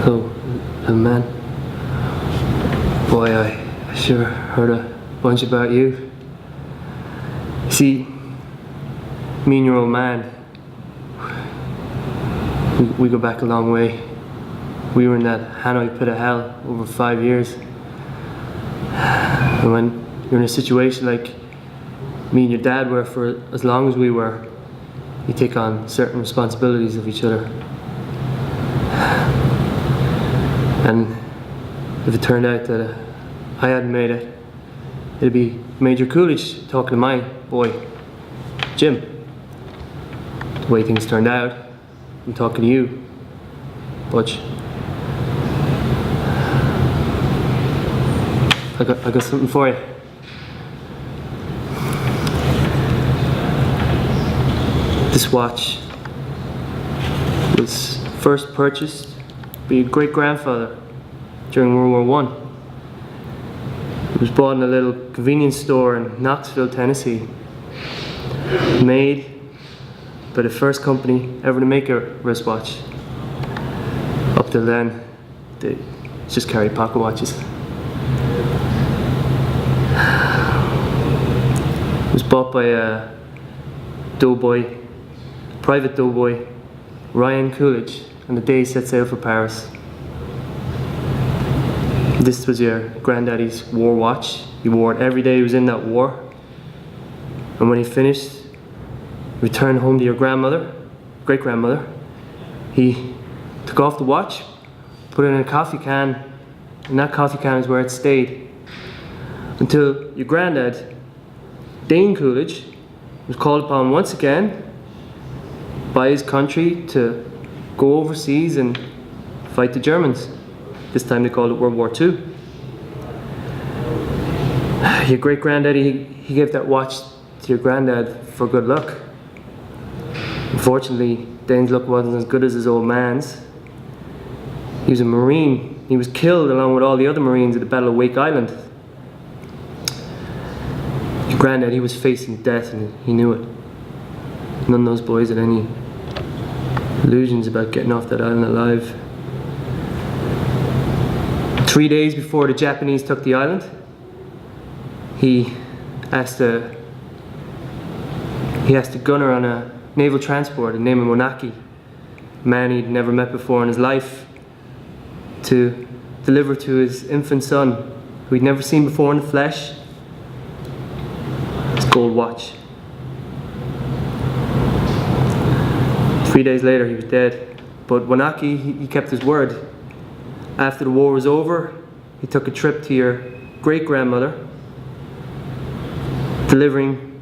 Hello, little man. Boy, I sure heard a bunch about you. See, me and your old man, we go back a long way. We were in that Hanoi pit of hell over 5 years. And when you're in a situation like me and your dad were for as long as we were, you take on certain responsibilities of each other. And if it turned out that I hadn't made it, it'd be Major Coolidge talking to my boy, Jim. The way things turned out, I'm talking to you, Butch. I got something for you. This watch was first purchased by your great-grandfather during World War I. It was bought in a little convenience store in Knoxville, Tennessee. Made by the first company ever to make a wristwatch. Up till then, they just carried pocket watches. It was bought by a doughboy, private doughboy, Bryan Coolidge, on the day he set sail for Paris. This was your granddaddy's war watch. He wore it every day he was in that war. And when he finished, returned home to your grandmother, great-grandmother, he took off the watch, put it in a coffee can, and that coffee can is where it stayed. Until your granddad, Dane Coolidge, was called upon once again by his country to go overseas and fight the Germans. This time they called it World War II. Your great-granddaddy, he gave that watch to your granddad for good luck. Unfortunately, Dane's luck wasn't as good as his old man's. He was a Marine. He was killed along with all the other Marines at the Battle of Wake Island. Your granddad, he was facing death and he knew it. None of those boys had any illusions about getting off that island alive. 3 days before the Japanese took the island, he asked a gunner on a naval transport, the name of Monaki, a man he'd never met before in his life, to deliver to his infant son, who he'd never seen before in the flesh, his gold watch. 3 days later he was dead, but Wanaki, he kept his word. After the war was over, he took a trip to your great-grandmother, delivering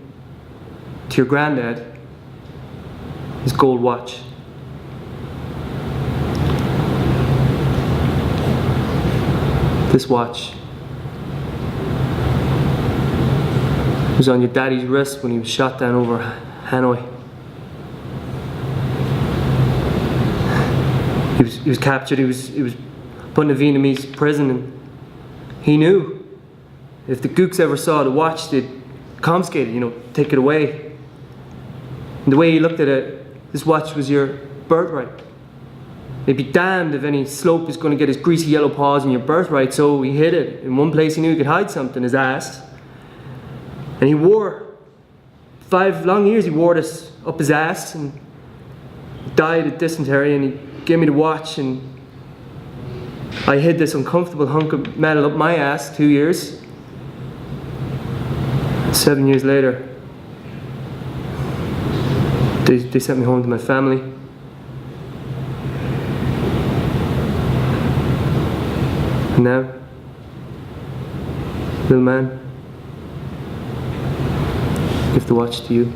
to your granddad his gold watch. This watch was on your daddy's wrist when he was shot down over Hanoi. He was captured, he was put in a Vietnamese prison, and he knew if the gooks ever saw the watch, they'd confiscate it, take it away. And the way he looked at it, this watch was your birthright. They'd be damned if any slope is going to get his greasy yellow paws in your birthright, so he hid it. In one place he knew he could hide something, his ass. And he wore, 5 long years he wore this up his ass, and he died of dysentery, and he gave me the watch, and I hid this uncomfortable hunk of metal up my ass 2 years. 7 years later, they sent me home to my family. And now, little man, I give the watch to you.